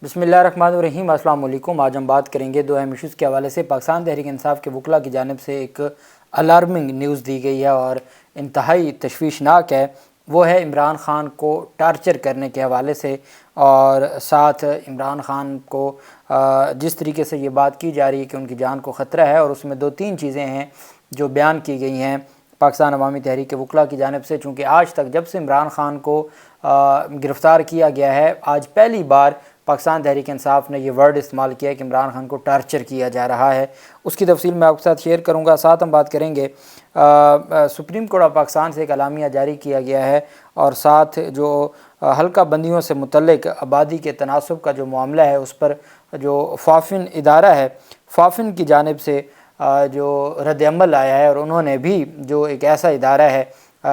بسم اللہ الرحمن الرحیم۔ السلام علیکم۔ آج ہم بات کریں گے دو اہم ایشوز کے حوالے سے۔ پاکستان تحریک انصاف کے وکلاء کی جانب سے ایک الارمنگ نیوز دی گئی ہے اور انتہائی تشویشناک ہے، وہ ہے عمران خان کو ٹارچر کرنے کے حوالے سے، اور ساتھ عمران خان کو جس طریقے سے یہ بات کی جا رہی ہے کہ ان کی جان کو خطرہ ہے، اور اس میں دو تین چیزیں ہیں جو بیان کی گئی ہیں پاکستان عوامی تحریک کے وکلاء کی جانب سے۔ چونکہ آج تک جب سے عمران خان کو گرفتار کیا گیا ہے، آج پہلی بار پاکستان تحریک انصاف نے یہ ورڈ استعمال کیا ہے کہ عمران خان کو ٹارچر کیا جا رہا ہے۔ اس کی تفصیل میں آپ کے ساتھ شیئر کروں گا۔ ساتھ ہم بات کریں گے سپریم کورٹ آف پاکستان سے ایک اعلامیہ جاری کیا گیا ہے، اور ساتھ جو حلقہ بندیوں سے متعلق آبادی کے تناسب کا جو معاملہ ہے اس پر جو فافن ادارہ ہے، فافن کی جانب سے جو رد عمل آیا ہے، اور انہوں نے بھی جو ایک ایسا ادارہ ہے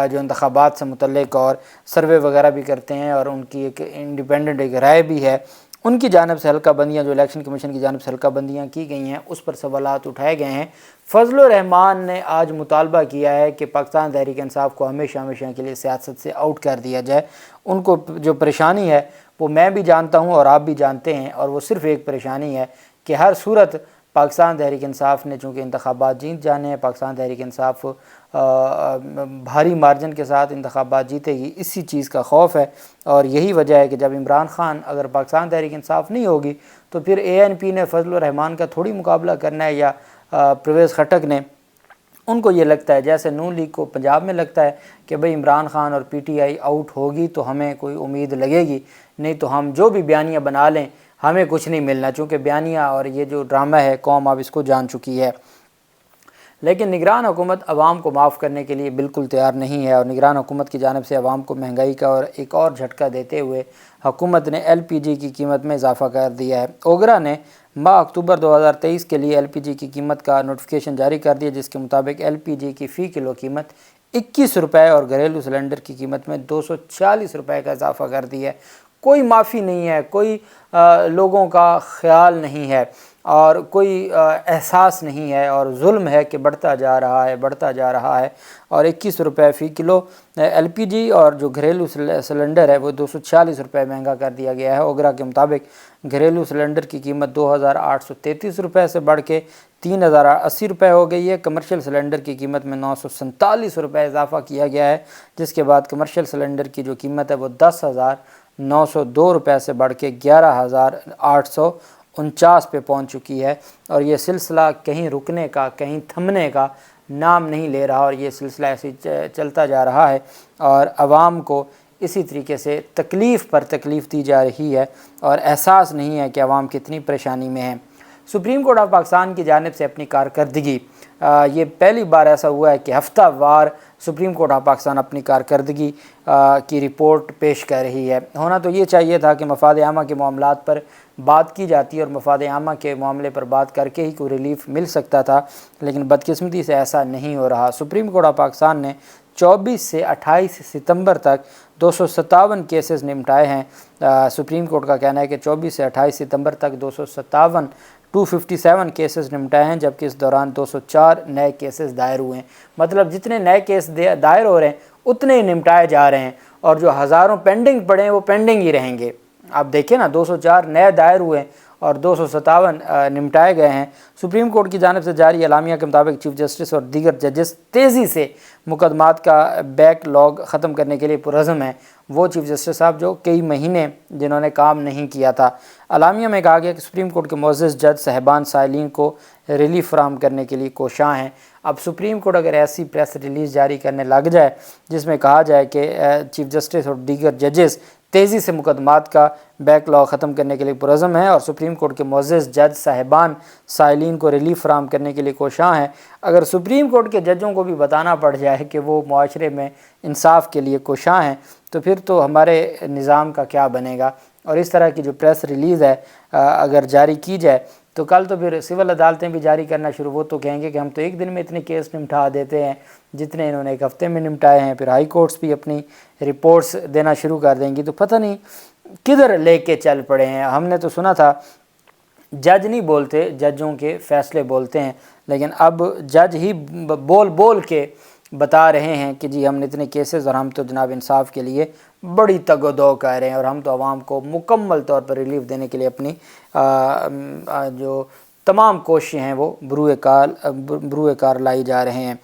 جو انتخابات سے متعلق اور سروے وغیرہ بھی کرتے ہیں، اور ان کی ایک انڈیپینڈنٹ ایک رائے بھی ہے، ان کی جانب سے حلقہ بندیاں جو الیکشن کمیشن کی جانب سے حلقہ بندیاں کی گئی ہیں اس پر سوالات اٹھائے گئے ہیں۔ فضل الرحمان نے آج مطالبہ کیا ہے کہ پاکستان تحریک انصاف کو ہمیشہ کے لیے سیاست سے آؤٹ کر دیا جائے۔ ان کو جو پریشانی ہے وہ میں بھی جانتا ہوں اور آپ بھی جانتے ہیں، اور وہ صرف ایک پریشانی ہے کہ ہر صورت پاکستان تحریک انصاف نے چونکہ انتخابات جیت جانے ہیں، پاکستان تحریک انصاف بھاری مارجن کے ساتھ انتخابات جیتے گی، اسی چیز کا خوف ہے، اور یہی وجہ ہے کہ جب عمران خان اگر پاکستان تحریک انصاف نہیں ہوگی تو پھر ANP نے فضل الرحمان کا تھوڑی مقابلہ کرنا ہے، یا پرویز خٹک نے۔ ان کو یہ لگتا ہے جیسے نون لیگ کو پنجاب میں لگتا ہے کہ بھئی عمران خان اور PTI آؤٹ ہوگی تو ہمیں کوئی امید لگے گی، نہیں تو ہم جو بھی بیانیہ بنا لیں ہمیں کچھ نہیں ملنا، چونکہ بیانیہ اور یہ جو ڈرامہ ہے قوم اب اس کو جان چکی ہے۔ لیکن نگران حکومت عوام کو معاف کرنے کے لیے بالکل تیار نہیں ہے، اور نگران حکومت کی جانب سے عوام کو مہنگائی کا اور ایک اور جھٹکا دیتے ہوئے حکومت نے LPG کی قیمت میں اضافہ کر دیا ہے۔ اوگرا نے ماہ اکتوبر 2023 کے لیے LPG کی قیمت کا نوٹیفیکیشن جاری کر دیا، جس کے مطابق LPG کی فی کلو قیمت 21 روپے اور گھریلو سلنڈر کی قیمت میں 240 روپے کا اضافہ کر دیا ہے۔ کوئی معافی نہیں ہے، کوئی لوگوں کا خیال نہیں ہے، اور کوئی احساس نہیں ہے، اور ظلم ہے کہ بڑھتا جا رہا ہے، اور 21 روپے فی کلو LPG اور جو گھریلو سلنڈر ہے وہ 240 روپے مہنگا کر دیا گیا ہے۔ اوگرا کے مطابق گھریلو سلنڈر کی قیمت 2833 روپے سے بڑھ کے 3080 روپے ہو گئی ہے۔ کمرشل سلنڈر کی قیمت میں 947 روپے اضافہ کیا گیا ہے، جس کے بعد کمرشل سلنڈر کی جو قیمت ہے وہ 10,902 روپے سے بڑھ کے 11,849 پہ پہنچ چکی ہے، اور یہ سلسلہ کہیں رکنے کا، کہیں تھمنے کا نام نہیں لے رہا، اور یہ سلسلہ ایسے چلتا جا رہا ہے، اور عوام کو اسی طریقے سے تکلیف پر تکلیف دی جا رہی ہے، اور احساس نہیں ہے کہ عوام کتنی پریشانی میں ہے۔ سپریم کورٹ آف پاکستان کی جانب سے اپنی کارکردگی، یہ پہلی بار ایسا ہوا ہے کہ ہفتہ وار سپریم کورٹ آف پاکستان اپنی کارکردگی کی رپورٹ پیش کر رہی ہے۔ ہونا تو یہ چاہیے تھا کہ مفاد عامہ کے معاملات پر بات کی جاتی اور مفاد عامہ کے معاملے پر بات کر کے ہی کوئی ریلیف مل سکتا تھا، لیکن بدقسمتی سے ایسا نہیں ہو رہا۔ سپریم کورٹ آف پاکستان نے 24 سے 28 ستمبر تک 257 کیسز نمٹائے ہیں۔ سپریم کورٹ کا کہنا ہے کہ 24 سے 28 ستمبر تک 257 کیسز نمٹائے ہیں، جبکہ اس دوران 204 نئے کیسز دائر ہوئے ہیں۔ مطلب جتنے نئے کیس دائر ہو رہے ہیں اتنے ہی نمٹائے جا رہے ہیں، اور جو ہزاروں پینڈنگ پڑے ہیں وہ پینڈنگ ہی رہیں گے۔ آپ دیکھیں نا، 204 نئے دائر ہوئے ہیں اور 257 نمٹائے گئے ہیں۔ سپریم کورٹ کی جانب سے جاری اعلامیہ کے مطابق چیف جسٹس اور دیگر ججز تیزی سے مقدمات کا بیک لاگ ختم کرنے کے لیے پرعزم ہیں۔ وہ چیف جسٹس صاحب جو کئی مہینے جنہوں نے کام نہیں کیا تھا۔ اعلامیہ میں کہا گیا کہ سپریم کورٹ کے معزز جج صاحبان سائلین کو ریلیف فراہم کرنے کے لیے کوشاں ہیں۔ اب سپریم کورٹ اگر ایسی پریس ریلیز جاری کرنے لگ جائے جس میں کہا جائے کہ چیف جسٹس اور دیگر ججز تیزی سے مقدمات کا بیک لاگ ختم کرنے کے لیے پرعزم ہیں، اور سپریم کورٹ کے معزز جج صاحبان سائلین کو ریلیف فراہم کرنے کے لیے کوشاں ہیں، اگر سپریم کورٹ کے ججوں کو بھی بتانا پڑ جائے کہ وہ معاشرے میں انصاف کے لیے کوشاں ہیں، تو پھر تو ہمارے نظام کا کیا بنے گا۔ اور اس طرح کی جو پریس ریلیز ہے اگر جاری کی جائے تو کل تو پھر سول عدالتیں بھی جاری کرنا شروع، وہ تو کہیں گے کہ ہم تو ایک دن میں اتنے کیس نمٹا دیتے ہیں جتنے انہوں نے ایک ہفتے میں نمٹائے ہیں۔ پھر ہائی کورٹس بھی اپنی رپورٹس دینا شروع کر دیں گی، تو پتہ نہیں کدھر لے کے چل پڑے ہیں۔ ہم نے تو سنا تھا جج نہیں بولتے، ججوں کے فیصلے بولتے ہیں، لیکن اب جج ہی بول کے بتا رہے ہیں کہ جی ہم نے اتنے کیسز اور ہم تو جناب انصاف کے لیے بڑی تگ و دو کر رہے ہیں اور ہم تو عوام کو مکمل طور پر ریلیف دینے کے لیے اپنی جو تمام کوششیں ہیں وہ بروئے کار لائی جا رہے ہیں۔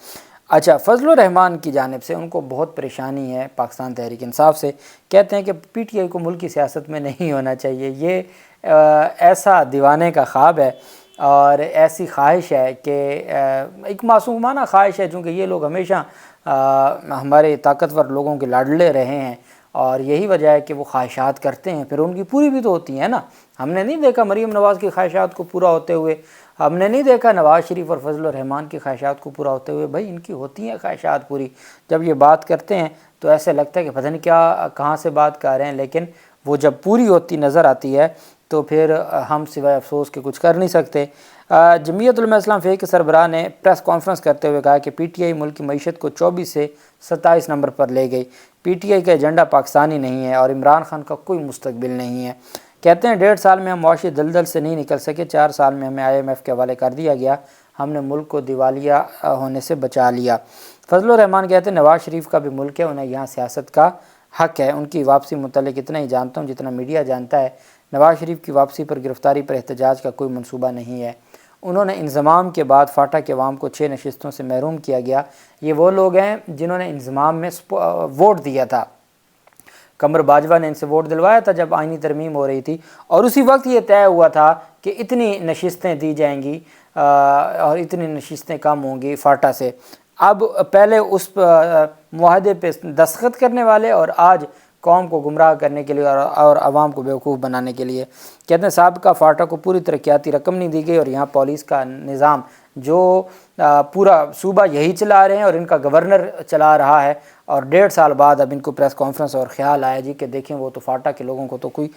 اچھا، فضل الرحمان کی جانب سے ان کو بہت پریشانی ہے پاکستان تحریک انصاف سے، کہتے ہیں کہ پی ٹی آئی کو ملکی سیاست میں نہیں ہونا چاہیے، یہ ایسا دیوانے کا خواب ہے اور ایسی خواہش ہے کہ ایک معصومانہ خواہش ہے، چونکہ یہ لوگ ہمیشہ ہمارے طاقتور لوگوں کے لاڈلے رہے ہیں اور یہی وجہ ہے کہ وہ خواہشات کرتے ہیں، پھر ان کی پوری بھی تو ہوتی ہیں نا۔ ہم نے نہیں دیکھا مریم نواز کی خواہشات کو پورا ہوتے ہوئے، ہم نے نہیں دیکھا نواز شریف اور فضل الرحمان کی خواہشات کو پورا ہوتے ہوئے۔ بھائی ان کی ہوتی ہیں خواہشات پوری، جب یہ بات کرتے ہیں تو ایسے لگتا ہے کہ پتہ نہیں کیا کہاں سے بات کر رہے ہیں، لیکن وہ جب پوری ہوتی نظر آتی ہے تو پھر ہم سوائے افسوس کے کچھ کر نہیں سکتے۔ جمعیت علماء اسلام فقہ کے سربراہ نے پریس کانفرنس کرتے ہوئے کہا کہ پی ٹی آئی ملک کی معیشت کو 24 سے 27 نمبر پر لے گئی۔ پی ٹی آئی کا ایجنڈا پاکستانی نہیں ہے اور عمران خان کا کوئی مستقبل نہیں ہے۔ کہتے ہیں 1.5 سال میں ہم معاشی دلدل سے نہیں نکل سکے، 4 سال میں ہمیں IMF کے حوالے کر دیا گیا، ہم نے ملک کو دیوالیہ ہونے سے بچا لیا۔ فضل الرحمان کہتے ہیں نواز شریف کا بھی ملک ہے، انہیں یہاں سیاست کا حق ہے، ان کی واپسی متعلق اتنا ہی جانتا ہوں جتنا میڈیا جانتا ہے۔ نواز شریف کی واپسی پر گرفتاری پر احتجاج کا کوئی منصوبہ نہیں ہے۔ انہوں نے انضمام کے بعد فاٹا کے عوام کو 6 نشستوں سے محروم کیا گیا۔ یہ وہ لوگ ہیں جنہوں نے انضمام میں ووٹ دیا تھا، قمر باجوہ نے ان سے ووٹ دلوایا تھا جب آئینی ترمیم ہو رہی تھی، اور اسی وقت یہ طے ہوا تھا کہ اتنی نشستیں دی جائیں گی اور اتنی نشستیں کم ہوں گی فاٹا سے۔ اب پہلے اس معاہدے پہ دستخط کرنے والے اور آج قوم کو گمراہ کرنے کے لیے اور عوام کو بیوقوف بنانے کے لیے۔ کہتے ہیں سابقہ فاٹا کو پوری ترقیاتی رقم نہیں دی گئی اور یہاں پولیس کا نظام جو پورا صوبہ یہی چلا رہے ہیں اور ان کا گورنر چلا رہا ہے، اور 1.5 سال بعد اب ان کو پریس کانفرنس اور خیال آیا جی کہ دیکھیں وہ تو فاٹا کے لوگوں کو تو کوئی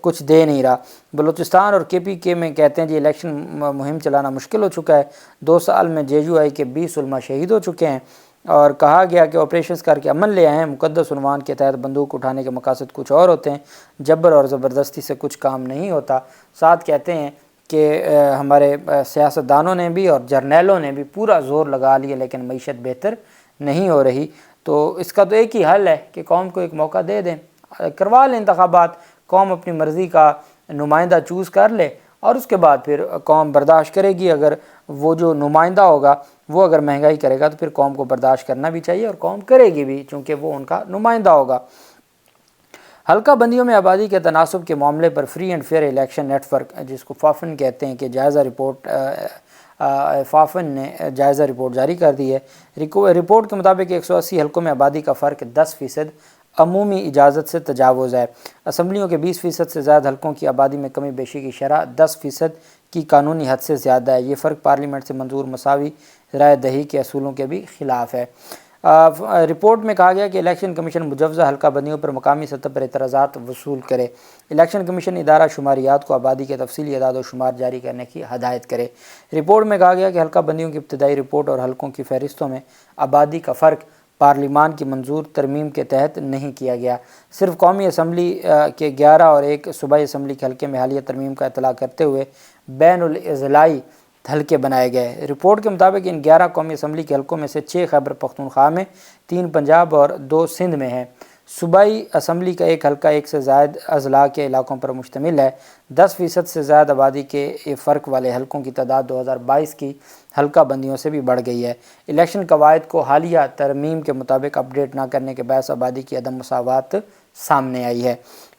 کچھ دے نہیں رہا۔ بلوچستان اور KPK میں کہتے ہیں جی الیکشن مہم چلانا مشکل ہو چکا ہے، 2 سال میں JUI کے 20 علماء شہید ہو چکے ہیں، اور کہا گیا کہ آپریشنز کر کے امن لے آئے ہیں، مقدس عنوان کے تحت بندوق اٹھانے کے مقاصد کچھ اور ہوتے ہیں، جبر اور زبردستی سے کچھ کام نہیں ہوتا۔ ساتھ کہتے ہیں کہ ہمارے سیاستدانوں نے بھی اور جرنیلوں نے بھی پورا زور لگا لیا لیکن معیشت بہتر نہیں ہو رہی، تو اس کا تو ایک ہی حل ہے کہ قوم کو ایک موقع دے دیں، کروا لیں انتخابات، قوم اپنی مرضی کا نمائندہ چوز کر لے اور اس کے بعد پھر قوم برداشت کرے گی۔ اگر وہ جو نمائندہ ہوگا وہ اگر مہنگائی کرے گا تو پھر قوم کو برداشت کرنا بھی چاہیے اور قوم کرے گی بھی، چونکہ وہ ان کا نمائندہ ہوگا۔ حلقہ بندیوں میں آبادی کے تناسب کے معاملے پر free and fair election network, جس کو فافن کہتے ہیں، کہ جائزہ رپورٹ فافن نے جائزہ رپورٹ جاری کر دی ہے۔ رپورٹ کے مطابق 180 حلقوں میں آبادی کا فرق 10% عمومی اجازت سے تجاوز ہے۔ اسمبلیوں کے 20% سے زائد حلقوں کی آبادی میں کمی بیشی کی شرح 10% کی قانونی حد سے زیادہ ہے۔ یہ فرق پارلیمنٹ سے منظور مساوی رائے دہی کے اصولوں کے بھی خلاف ہے۔ رپورٹ میں کہا گیا کہ الیکشن کمیشن مجوزہ حلقہ بندیوں پر مقامی سطح پر اعتراضات وصول کرے۔ الیکشن کمیشن ادارہ شماریات کو آبادی کے تفصیلی اعداد و شمار جاری کرنے کی ہدایت کرے۔ رپورٹ میں کہا گیا کہ حلقہ بندیوں کی ابتدائی رپورٹ اور حلقوں کی فہرستوں میں آبادی کا فرق پارلیمان کی منظور ترمیم کے تحت نہیں کیا گیا۔ صرف قومی اسمبلی کے 11 اور ایک صوبائی اسمبلی کے حلقے میں حالیہ ترمیم کا اطلاع کرتے ہوئے بین الاضلاعی حلقے بنائے گئے۔ رپورٹ کے مطابق ان 11 قومی اسمبلی کے حلقوں میں سے 6 خیبر پختونخوا میں، 3 پنجاب اور 2 سندھ میں ہیں۔ صوبائی اسمبلی کا ایک حلقہ 1 سے زائد اضلاع کے علاقوں پر مشتمل ہے۔ 10% سے زائد آبادی کے فرق والے حلقوں کی تعداد 2022 کی حلقہ بندیوں سے بھی بڑھ گئی ہے۔ الیکشن قواعد کو حالیہ ترمیم کے مطابق اپ ڈیٹ نہ کرنے کے باعث آبادی کی عدم مساوات سامنے آئی ہے۔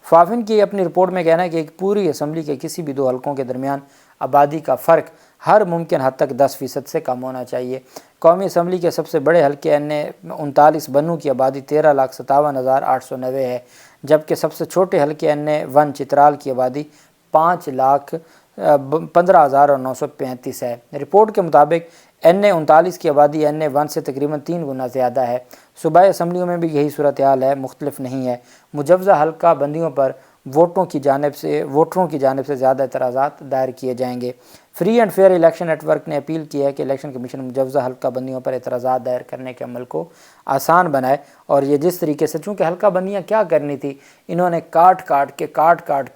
فافن کی اپنی رپورٹ میں کہنا ہے کہ ایک پوری اسمبلی کے کسی بھی 2 حلقوں کے درمیان آبادی کا فرق ہر ممکن حد تک 10% سے کم ہونا چاہیے۔ قومی اسمبلی کے سب سے بڑے حلقے NA-39 بنوں کی آبادی 13,57,890 ہے، جبکہ سب سے چھوٹے حلقے NA-1 چترال کی آبادی 5,15,935 ہے۔ رپورٹ کے مطابق NA-39 کی آبادی NA-1 سے تقریباً 3 گنا زیادہ ہے۔ صوبائی اسمبلیوں میں بھی یہی صورتحال ہے، مختلف نہیں ہے۔ مجوزہ حلقہ بندیوں پر ووٹروں کی جانب سے زیادہ اعتراضات دائر کیے جائیں گے۔ Free and fair election network نے اپیل کی ہے کہ الیکشن کمیشن مجوزہ حلقہ بندیوں پر اعتراضات دائر کرنے کے عمل کو آسان بنائے، اور یہ جس طریقے سے، چونکہ حلقہ بندیاں کیا کرنی تھی، انہوں نے کاٹ کاٹ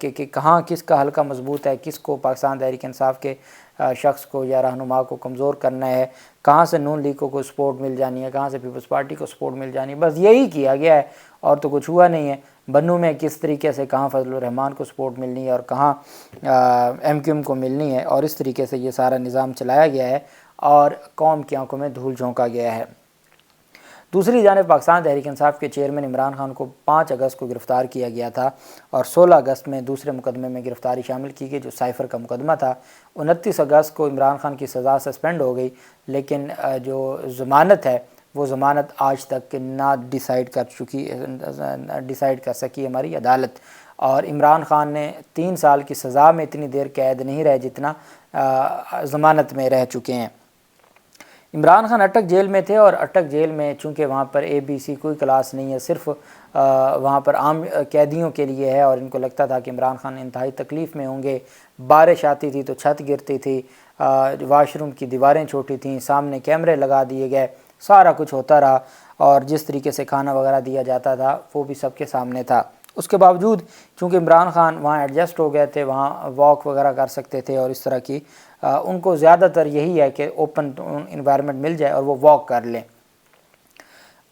کے کہ کہاں کس کا حلقہ مضبوط ہے، کس کو پاکستان تحریک انصاف کے شخص کو یا رہنما کو کمزور کرنا ہے، کہاں سے نون لیگ کو سپورٹ مل جانی ہے، کہاں سے پیپلز پارٹی کو سپورٹ مل جانی ہے، بس یہی کیا گیا ہے اور تو کچھ ہوا نہیں ہے۔ بنوں میں کس طریقے سے کہاں فضل الرحمان کو سپورٹ ملنی ہے اور کہاں ایم کیو ایم کو ملنی ہے، اور اس طریقے سے یہ سارا نظام چلایا گیا ہے اور قوم کی آنکھوں میں دھول جھونکا گیا ہے۔ دوسری جانب پاکستان تحریک انصاف کے چیئرمین عمران خان کو 5 اگست کو گرفتار کیا گیا تھا اور 16 اگست میں دوسرے مقدمے میں گرفتاری شامل کی گئی جو سائفر کا مقدمہ تھا۔ 29 اگست کو عمران خان کی سزا سسپینڈ ہو گئی، لیکن جو ضمانت ہے وہ ضمانت آج تک نہ ڈیسائیڈ کر سکی ہماری عدالت، اور عمران خان نے 3 سال کی سزا میں اتنی دیر قید نہیں رہے جتنا ضمانت میں رہ چکے ہیں۔ عمران خان اٹک جیل میں تھے، اور اٹک جیل میں چونکہ وہاں پر ABC کوئی کلاس نہیں ہے، صرف وہاں پر عام قیدیوں کے لیے ہے، اور ان کو لگتا تھا کہ عمران خان انتہائی تکلیف میں ہوں گے۔ بارش آتی تھی تو چھت گرتی تھی، واش روم کی دیواریں چھوٹی تھیں، سامنے کیمرے لگا دیے گئے، سارا کچھ ہوتا رہا، اور جس طریقے سے کھانا وغیرہ دیا جاتا تھا وہ بھی سب کے سامنے تھا۔ اس کے باوجود چونکہ عمران خان وہاں ایڈجسٹ ہو گئے تھے، وہاں واک وغیرہ کر سکتے تھے، اور اس طرح کی ان کو زیادہ تر یہی ہے کہ اوپن انوائرمنٹ مل جائے اور وہ واک کر لیں۔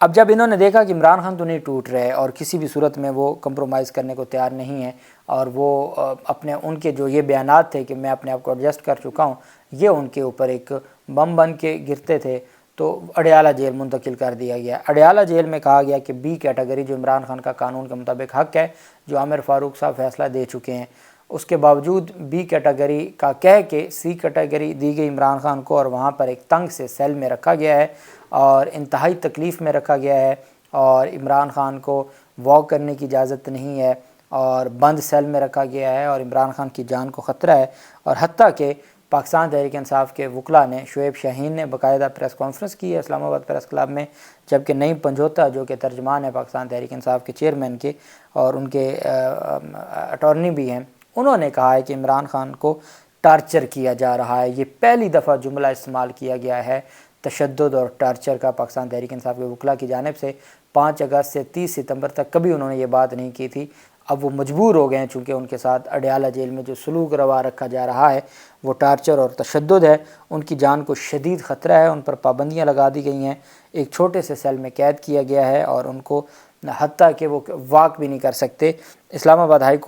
اب جب انہوں نے دیکھا کہ عمران خان تو نہیں ٹوٹ رہے اور کسی بھی صورت میں وہ کمپرومائز کرنے کو تیار نہیں ہیں، اور وہ ان کے جو یہ بیانات تھے کہ میں اپنے آپ کو ایڈجسٹ کر چکا ہوں، یہ ان کے اوپر ایک بم بن کے گرتے تھے، تو اڈیالہ جیل منتقل کر دیا گیا۔ اڈیالہ جیل میں کہا گیا کہ B کیٹیگری جو عمران خان کا قانون کے مطابق حق ہے، جو عامر فاروق صاحب فیصلہ دے چکے ہیں، اس کے باوجود B کیٹیگری کا کہہ کے C کیٹیگری دی گئی عمران خان کو، اور وہاں پر ایک تنگ سے سیل میں رکھا گیا ہے اور انتہائی تکلیف میں رکھا گیا ہے، اور عمران خان کو واک کرنے کی اجازت نہیں ہے، اور بند سیل میں رکھا گیا ہے، اور عمران خان کی جان کو خطرہ ہے۔ اور حتیٰ کہ پاکستان تحریک انصاف کے وکلاء نے، شعیب شاہین نے باقاعدہ پریس کانفرنس کی ہے اسلام آباد پریس کلب میں، جبکہ نعیم پنجوتا جو کہ ترجمان ہے پاکستان تحریک انصاف کے چیئرمین کے اور ان کے اٹارنی بھی ہیں، انہوں نے کہا ہے کہ عمران خان کو ٹارچر کیا جا رہا ہے۔ یہ پہلی دفعہ جملہ استعمال کیا گیا ہے تشدد اور ٹارچر کا پاکستان تحریک انصاف کے وکلاء کی جانب سے۔ 5 اگست سے 30 ستمبر تک کبھی انہوں نے یہ بات نہیں کی تھی، اب وہ مجبور ہو گئے ہیں چونکہ ان کے ساتھ اڈیالہ جیل میں جو سلوک روا رکھا جا رہا ہے وہ ٹارچر اور تشدد ہے، ان کی جان کو شدید خطرہ ہے، ان پر پابندیاں لگا دی گئی ہیں، ایک چھوٹے سے سیل میں قید کیا گیا ہے، اور ان کو حتیٰ کہ وہ واک بھی نہیں کر سکتے۔ اسلام آباد ہائی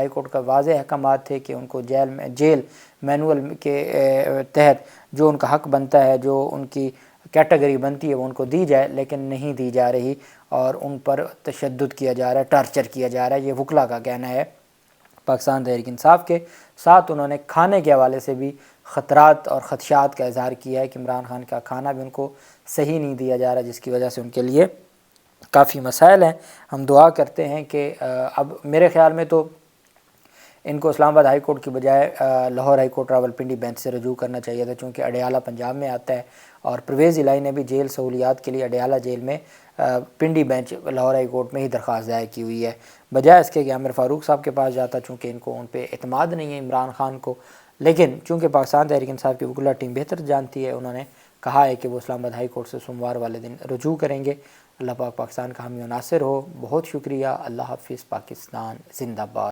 کورٹ کا واضح احکامات تھے کہ ان کو جیل مینول کے تحت جو ان کا حق بنتا ہے، جو ان کی کیٹیگری بنتی ہے وہ ان کو دی جائے، لیکن نہیں دی جا رہی، اور ان پر تشدد کیا جا رہا ہے، ٹارچر کیا جا رہا ہے، یہ وکلاء کا کہنا ہے پاکستان تحریک انصاف کے ساتھ۔ انہوں نے کھانے کے حوالے سے بھی خطرات اور خدشات کا اظہار کیا ہے کہ عمران خان کا کھانا بھی ان کو صحیح نہیں دیا جا رہا، جس کی وجہ سے ان کے لیے کافی مسائل ہیں۔ ہم دعا کرتے ہیں کہ اب میرے خیال میں تو ان کو اسلام آباد ہائی کورٹ کی بجائے Lahore high court Rawalpindi bench سے رجوع کرنا چاہیے تھا، چونکہ اڈیالہ پنجاب میں آتا ہے، اور پرویز الہی نے بھی جیل سہولیات کے لیے اڈیالہ جیل میں Pindi bench Lahore high court میں ہی درخواست دائر کی ہوئی ہے، بجائے اس کے کہ عامر فاروق صاحب کے پاس جاتا، چونکہ ان پہ اعتماد نہیں ہے عمران خان کو۔ لیکن چونکہ پاکستان تحریک انصاف کی وکلا ٹیم بہتر جانتی ہے، انہوں نے کہا ہے کہ وہ اسلام آباد ہائی کورٹ سے سوموار والے دن رجوع کریں گے۔ اللہ پاک پاکستان کا حامی و ناصر ہو۔ بہت شکریہ۔ اللہ حافظ۔ پاکستان زندہ باد۔